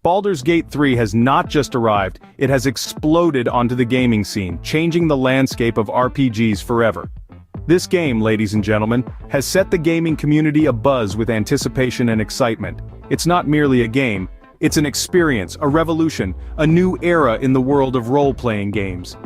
Baldur's Gate 3 has not just arrived, it has exploded onto the gaming scene, changing the landscape of RPGs forever. This game, ladies and gentlemen, has set the gaming community abuzz with anticipation and excitement. It's not merely a game, it's an experience, a revolution, a new era in the world of role-playing games.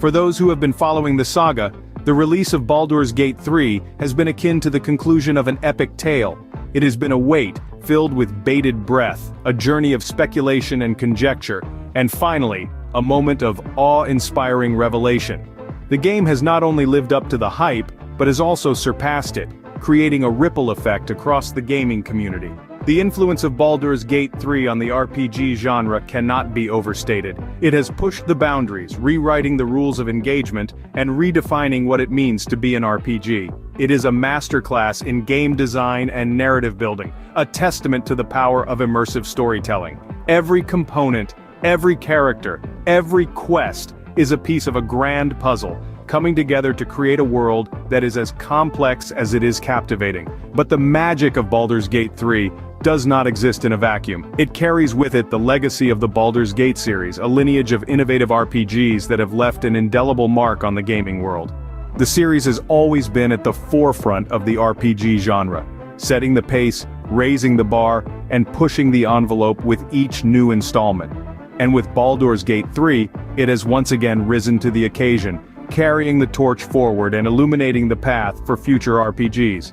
For those who have been following the saga, the release of Baldur's Gate 3 has been akin to the conclusion of an epic tale. It has been a wait, filled with bated breath, a journey of speculation and conjecture, and finally, a moment of awe-inspiring revelation. The game has not only lived up to the hype, but has also surpassed it, creating a ripple effect across the gaming community. The influence of Baldur's Gate 3 on the RPG genre cannot be overstated. It has pushed the boundaries, rewriting the rules of engagement, and redefining what it means to be an RPG. It is a masterclass in game design and narrative building, a testament to the power of immersive storytelling. Every component, every character, every quest is a piece of a grand puzzle, coming together to create a world that is as complex as it is captivating. But the magic of Baldur's Gate 3 does not exist in a vacuum. It carries with it the legacy of the Baldur's Gate series, a lineage of innovative RPGs that have left an indelible mark on the gaming world. The series has always been at the forefront of the RPG genre, setting the pace, raising the bar, and pushing the envelope with each new installment. And with Baldur's Gate 3, it has once again risen to the occasion, carrying the torch forward and illuminating the path for future RPGs.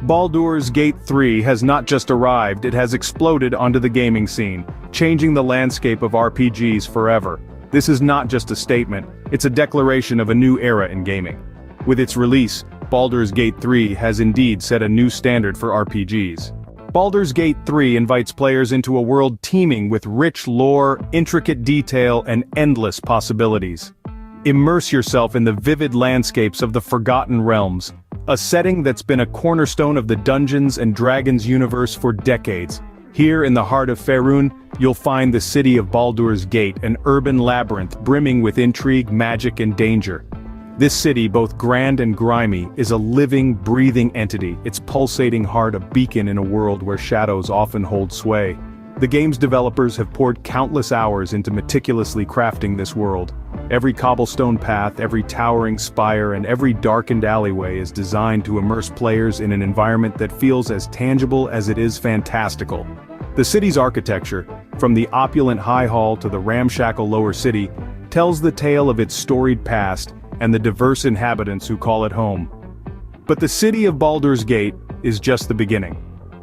Baldur's Gate 3 has not just arrived, it has exploded onto the gaming scene, changing the landscape of RPGs forever. This is not just a statement, it's a declaration of a new era in gaming. With its release, Baldur's Gate 3 has indeed set a new standard for RPGs. Baldur's Gate 3 invites players into a world teeming with rich lore, intricate detail, and endless possibilities. Immerse yourself in the vivid landscapes of the Forgotten Realms, a setting that's been a cornerstone of the Dungeons & Dragons universe for decades. Here in the heart of Faerun, you'll find the city of Baldur's Gate, an urban labyrinth brimming with intrigue, magic, and danger. This city, both grand and grimy, is a living, breathing entity, its pulsating heart a beacon in a world where shadows often hold sway. The game's developers have poured countless hours into meticulously crafting this world. Every cobblestone path, every towering spire, and every darkened alleyway is designed to immerse players in an environment that feels as tangible as it is fantastical. The city's architecture, from the opulent High Hall to the ramshackle lower city, tells the tale of its storied past and the diverse inhabitants who call it home. But the city of Baldur's Gate is just the beginning.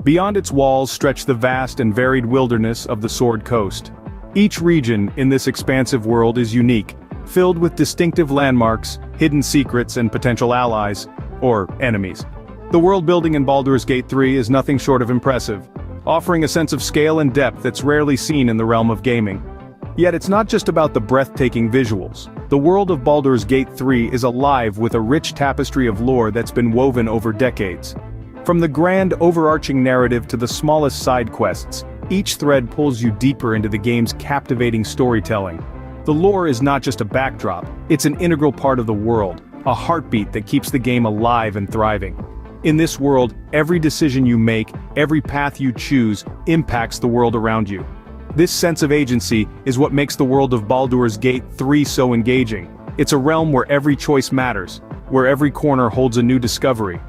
Beyond its walls stretch the vast and varied wilderness of the Sword Coast. Each region in this expansive world is unique, filled with distinctive landmarks, hidden secrets, and potential allies, or enemies. The world building in Baldur's Gate 3 is nothing short of impressive, offering a sense of scale and depth that's rarely seen in the realm of gaming. Yet it's not just about the breathtaking visuals. The world of Baldur's Gate 3 is alive with a rich tapestry of lore that's been woven over decades. From the grand overarching narrative to the smallest side quests, each thread pulls you deeper into the game's captivating storytelling. The lore is not just a backdrop, it's an integral part of the world, a heartbeat that keeps the game alive and thriving. In this world, every decision you make, every path you choose, impacts the world around you. This sense of agency is what makes the world of Baldur's Gate 3 so engaging. It's a realm where every choice matters, where every corner holds a new discovery.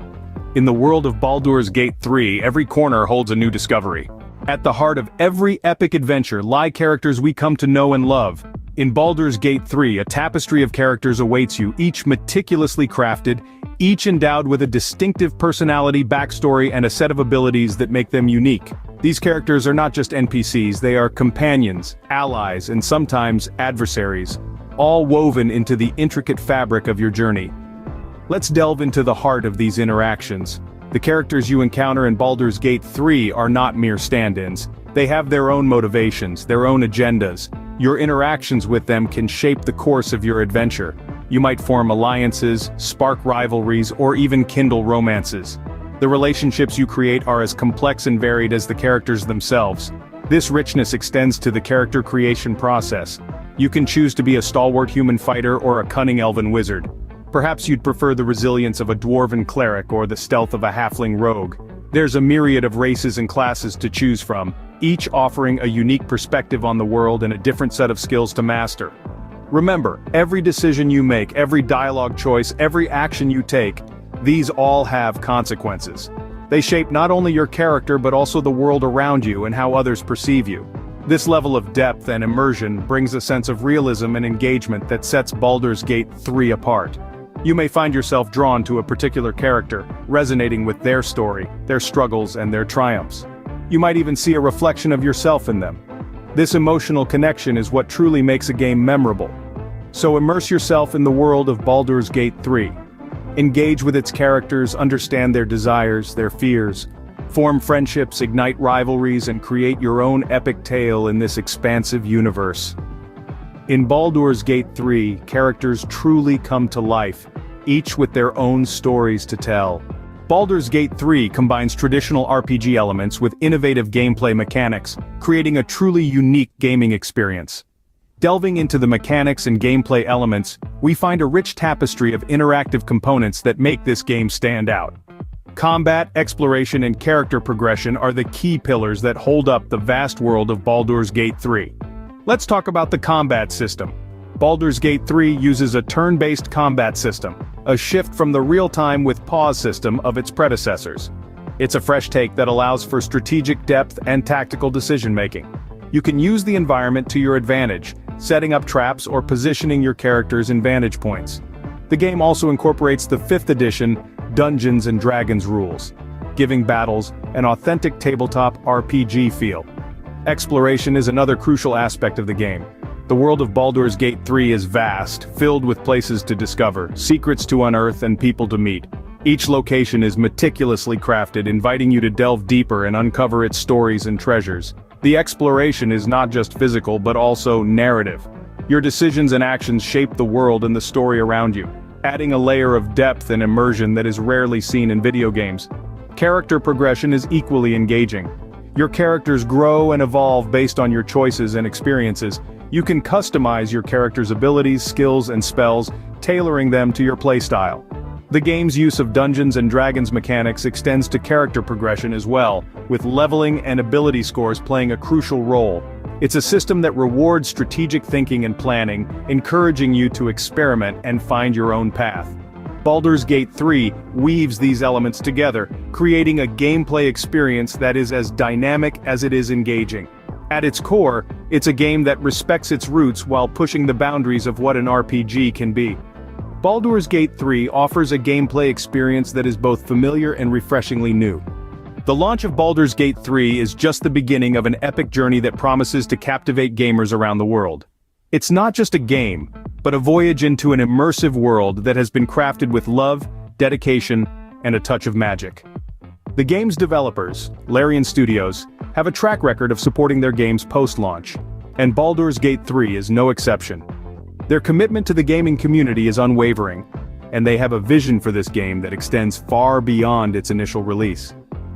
In the world of Baldur's Gate 3, every corner holds a new discovery. At the heart of every epic adventure lie characters we come to know and love. In Baldur's Gate 3, a tapestry of characters awaits you, each meticulously crafted, each endowed with a distinctive personality, backstory, and a set of abilities that make them unique. These characters are not just NPCs, they are companions, allies, and sometimes adversaries, all woven into the intricate fabric of your journey. Let's delve into the heart of these interactions. The characters you encounter in Baldur's Gate 3 are not mere stand-ins. They have their own motivations, their own agendas. Your interactions with them can shape the course of your adventure. You might form alliances, spark rivalries, or even kindle romances. The relationships you create are as complex and varied as the characters themselves. This richness extends to the character creation process. You can choose to be a stalwart human fighter or a cunning elven wizard. Perhaps you'd prefer the resilience of a dwarven cleric or the stealth of a halfling rogue. There's a myriad of races and classes to choose from, each offering a unique perspective on the world and a different set of skills to master. Remember, every decision you make, every dialogue choice, every action you take, these all have consequences. They shape not only your character but also the world around you and how others perceive you. This level of depth and immersion brings a sense of realism and engagement that sets Baldur's Gate 3 apart. You may find yourself drawn to a particular character, resonating with their story, their struggles, and their triumphs. You might even see a reflection of yourself in them. This emotional connection is what truly makes a game memorable. So immerse yourself in the world of Baldur's Gate 3. Engage with its characters, understand their desires, their fears. Form friendships, ignite rivalries, and create your own epic tale in this expansive universe. In Baldur's Gate 3, characters truly come to life, each with their own stories to tell. Baldur's Gate 3 combines traditional RPG elements with innovative gameplay mechanics, creating a truly unique gaming experience. Delving into the mechanics and gameplay elements, we find a rich tapestry of interactive components that make this game stand out. Combat, exploration, and character progression are the key pillars that hold up the vast world of Baldur's Gate 3. Let's talk about the combat system. Baldur's Gate 3 uses a turn-based combat system, a shift from the real-time with pause system of its predecessors. It's a fresh take that allows for strategic depth and tactical decision-making. You can use the environment to your advantage, setting up traps or positioning your characters in vantage points. The game also incorporates the 5th edition Dungeons & Dragons rules, giving battles an authentic tabletop RPG feel. Exploration is another crucial aspect of the game. The world of Baldur's Gate 3 is vast, filled with places to discover, secrets to unearth, and people to meet. Each location is meticulously crafted, inviting you to delve deeper and uncover its stories and treasures. The exploration is not just physical but also narrative. Your decisions and actions shape the world and the story around you, adding a layer of depth and immersion that is rarely seen in video games. Character progression is equally engaging. Your characters grow and evolve based on your choices and experiences. You can customize your character's abilities, skills, and spells, tailoring them to your playstyle. The game's use of Dungeons & Dragons mechanics extends to character progression as well, with leveling and ability scores playing a crucial role. It's a system that rewards strategic thinking and planning, encouraging you to experiment and find your own path. Baldur's Gate 3 weaves these elements together, creating a gameplay experience that is as dynamic as it is engaging. At its core, it's a game that respects its roots while pushing the boundaries of what an RPG can be. Baldur's Gate 3 offers a gameplay experience that is both familiar and refreshingly new. The launch of Baldur's Gate 3 is just the beginning of an epic journey that promises to captivate gamers around the world. It's not just a game, but a voyage into an immersive world that has been crafted with love, dedication, and a touch of magic. The game's developers, Larian Studios, have a track record of supporting their games post-launch, and Baldur's Gate 3 is no exception. Their commitment to the gaming community is unwavering, and they have a vision for this game that extends far beyond its initial release.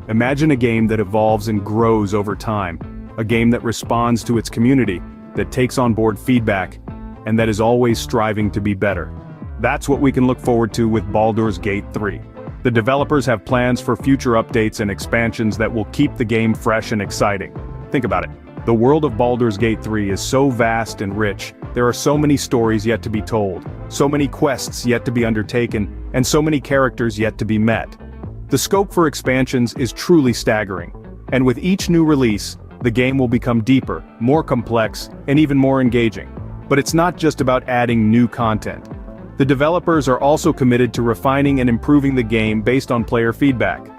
Imagine a game that evolves and grows over time, a game that responds to its community, that takes on board feedback, and that is always striving to be better. That's what we can look forward to with Baldur's Gate 3. The developers have plans for future updates and expansions that will keep the game fresh and exciting. Think about it. The world of Baldur's Gate 3 is so vast and rich. There are so many stories yet to be told, so many quests yet to be undertaken, and so many characters yet to be met. The scope for expansions is truly staggering, and with each new release, the game will become deeper, more complex, and even more engaging. But it's not just about adding new content. The developers are also committed to refining and improving the game based on player feedback.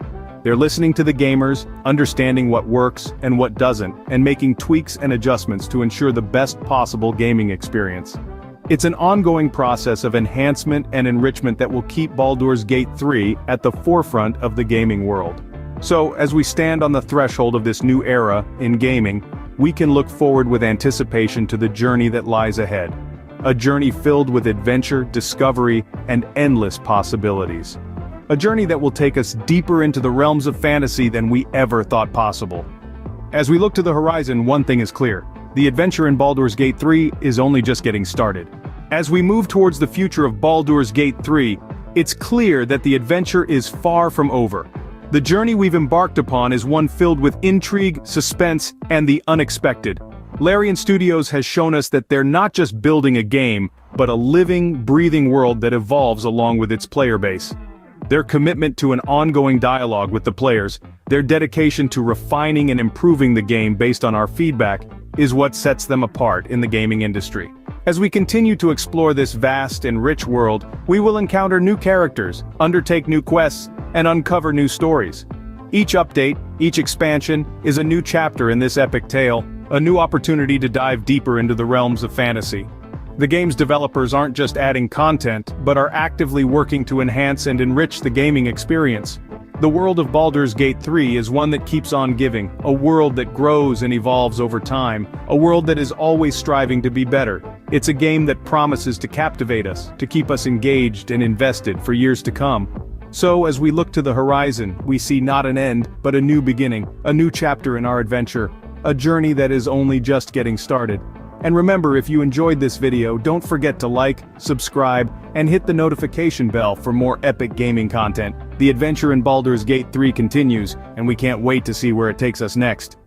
They're listening to the gamers, understanding what works and what doesn't, and making tweaks and adjustments to ensure the best possible gaming experience. It's an ongoing process of enhancement and enrichment that will keep Baldur's Gate 3 at the forefront of the gaming world. So, as we stand on the threshold of this new era in gaming, we can look forward with anticipation to the journey that lies ahead. A journey filled with adventure, discovery, and endless possibilities. A journey that will take us deeper into the realms of fantasy than we ever thought possible. As we look to the horizon, one thing is clear. The adventure in Baldur's Gate 3 is only just getting started. As we move towards the future of Baldur's Gate 3, it's clear that the adventure is far from over. The journey we've embarked upon is one filled with intrigue, suspense, and the unexpected. Larian Studios has shown us that they're not just building a game, but a living, breathing world that evolves along with its player base. Their commitment to an ongoing dialogue with the players, their dedication to refining and improving the game based on our feedback, is what sets them apart in the gaming industry. As we continue to explore this vast and rich world, we will encounter new characters, undertake new quests, and uncover new stories. Each update, each expansion, is a new chapter in this epic tale, a new opportunity to dive deeper into the realms of fantasy. The game's developers aren't just adding content, but are actively working to enhance and enrich the gaming experience. The world of Baldur's Gate 3 is one that keeps on giving, a world that grows and evolves over time, a world that is always striving to be better. It's a game that promises to captivate us, to keep us engaged and invested for years to come. So as we look to the horizon, we see not an end, but a new beginning, a new chapter in our adventure, a journey that is only just getting started. And remember, if you enjoyed this video, don't forget to like, subscribe, and hit the notification bell for more epic gaming content. The adventure in Baldur's Gate 3 continues, and we can't wait to see where it takes us next.